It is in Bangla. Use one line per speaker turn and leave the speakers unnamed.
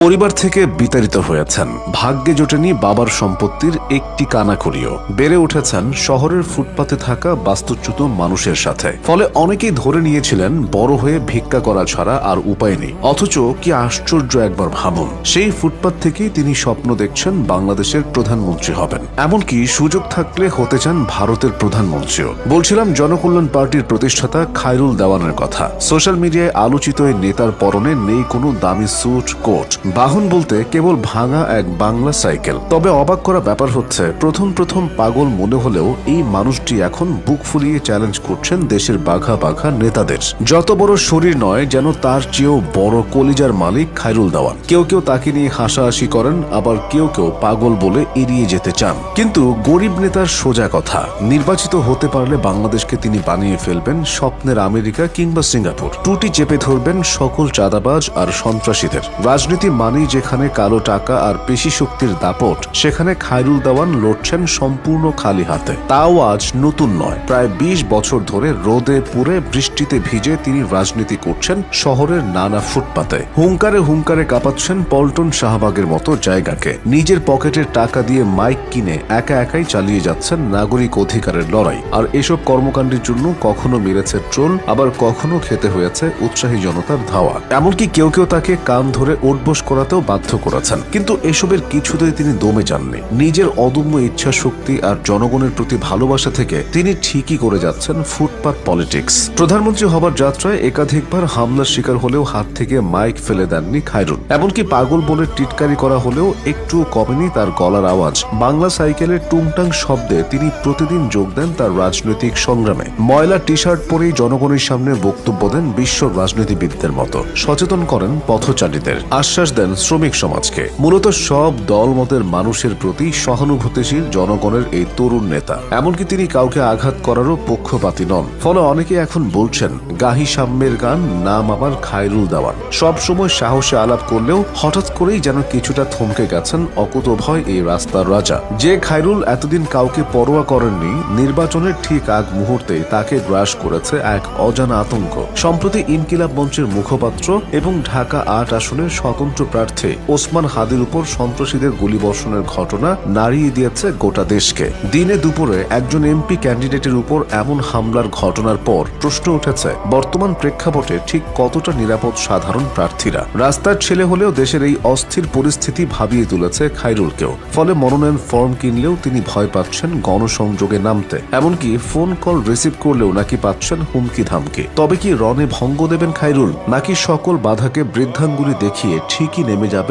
পরিবার থেকে বিতাড়িত হয়েছেন, ভাগ্যে জোটেনি বাবার সম্পত্তির একটি কানাকড়িও। বেড়ে উঠেছেন শহরের ফুটপাতে থাকা বাস্তুচ্যুত মানুষের সাথে। ফলে অনেকেই ধরে নিয়েছিলেন বড় হয়ে ভিক্ষা করা ছাড়া আর উপায় নেই। অথচ কি আশ্চর্য একবার ভাবুন, সেই ফুটপাত থেকেই তিনি স্বপ্ন দেখছেন বাংলাদেশের প্রধানমন্ত্রী হবেন। এমনকি সুযোগ থাকলে হতে চান ভারতের প্রধানমন্ত্রীও। বলছিলাম জনকল্যাণ পার্টির প্রতিষ্ঠাতা খায়রুল দেওয়ানের কথা। সোশ্যাল মিডিয়ায় আলোচিত এই নেতার পরনে নেই কোনো দামি স্যুট কোট, বাহন বলতে কেবল ভাঙা এক বাংলা সাইকেল। তবে অবাক করা ব্যাপার হচ্ছে, প্রথম পাগল মনে হলেও এই মানুষটি এখন বুক ফুলিয়ে চ্যালেঞ্জ করছেন দেশের বাঘা বাঘা নেতাদের। যত বড় শরীর নয়, যেন তার চেয়েও বড় কলিজার মালিক খায়রুল দেওয়ান। কেউ কেউ তাকে নিয়ে হাসাহাসি করেন, আবার কেউ কেউ পাগল বলে এড়িয়ে যেতে চান। কিন্তু গরিব নেতার সোজা কথা, নির্বাচিত হতে পারলে বাংলাদেশকে তিনি বানিয়ে ফেলবেন স্বপ্নের আমেরিকা কিংবা সিঙ্গাপুর। টুটি চেপে ধরবেন সকল চাঁদাবাজ আর সন্ত্রাসীদের। রাজনীতি মানেই যেখানে কালো টাকা আর পেশি শক্তির দাপট, সেখানে খায়রুল দেওয়ান লড়ছেন সম্পূর্ণ খালি হাতে। তাও আজ নতুন নয়, প্রায় ২০ বছর ধরে রোদে পুড়ে বৃষ্টিতে ভিজে তিনি রাজনীতি করছেন শহরের নানা ফুটপাতে। হুঙ্কারে কাঁপাচ্ছেন পল্টন শাহবাগের মতো জায়গাকে। নিজের পকেটের টাকা দিয়ে মাইক কিনে একাই চালিয়ে যাচ্ছেন নাগরিক অধিকারের লড়াই। আর এসব কর্মকাণ্ডের জন্য কখনো মেরেছে ট্রোল, আবার কখনো খেতে হয়েছে উৎসাহী জনতার ধাওয়া। এমনকি কেউ তাকে কান ধরে ওঠবোস করাতেও বাধ্য করেছেন। কিন্তু এসবের কিছুতেই তিনি দমে যাননি। নিজের অদম্য ইচ্ছা শক্তি আর জনগণের প্রতি ভালোবাসা থেকে তিনি ঠিকই করে যাচ্ছেন ফুটপাত পলিটিক্স। প্রধানমন্ত্রী হবার যাত্রায় একাধিকবার হামলার শিকার হলেও হাত থেকে মাইক ফেলে দেননি খায়রুল। এমনকি পাগল বলে টিটকারি করা হলেও একটুও কমেনি তার গলার আওয়াজ। বাংলা সাইকেলের টুংটাং শব্দে তিনি প্রতিদিন যোগ দেন তার রাজনৈতিক সংগ্রামে। ময়লা টি শার্ট পরেই জনগণের সামনে বক্তব্য দেন বিশ্ব রাজনীতিবিদদের মতো। সচেতন করেন পথচারীদের, আশ্বাস দেন শ্রমিক সমাজকে। মূলত সব দলমতের মানুষের প্রতি সহানুভূতিশীল জনগণের এই তরুণ নেতা। এমনকি তিনি কাউকে আঘাত করারও পক্ষপাতী নন। ফলে অনেকে এখন বলছেন, গাহি সাম্যের গান, নাম আবার খায়রুল দেওয়ান। সব সময় সাহসে আলাপ করলেও হঠাৎ করেই যেন কিছুটা থমকে গেছেন অকুতোভয় এই রাস্তার রাজা। যে খায়রুল এতদিন কাউকে পরোয়া করেননি, নির্বাচনের ঠিক আগ মুহূর্তে তাকে গ্রাস করেছে এক অজানা আতঙ্ক। সম্প্রতি ইনকিলাব মঞ্চের মুখপাত্র এবং ঢাকা ৮ আসনের স্বতন্ত্র প্রার্থী ওসমান হাদির উপর সন্ত্রাসীদের গুলিবর্ষণের ঘটনা নাড়িয়ে দিয়েছে গোটা দেশকে। দিনে দুপুরে একজন এমপি ক্যান্ডিডেটের উপর এমন হামলার ঘটনার পর প্রশ্ন উঠেছে, বর্তমান প্রেক্ষাপটে ঠিক কতটা নিরাপদ সাধারণ প্রার্থীরা। রাস্তার ছেলে হলেও দেশের এই অস্থির পরিস্থিতি ভাবিয়ে তুলেছে খায়রুলকেও। ফলে মনোনয়ন ফর্ম কিনলেও তিনি ভয় পাচ্ছেন গণসংযোগে নামতে। এমনকি ফোন কল রিসিভ করলেও নাকি পাচ্ছেন হুমকি ধামকি। তবে কি রণে ভঙ্গ দেবেন খায়রুল, নাকি সকল বাধাকে বৃদ্ধাঙ্গুলি দেখিয়ে ঠিকই নেমে যাবে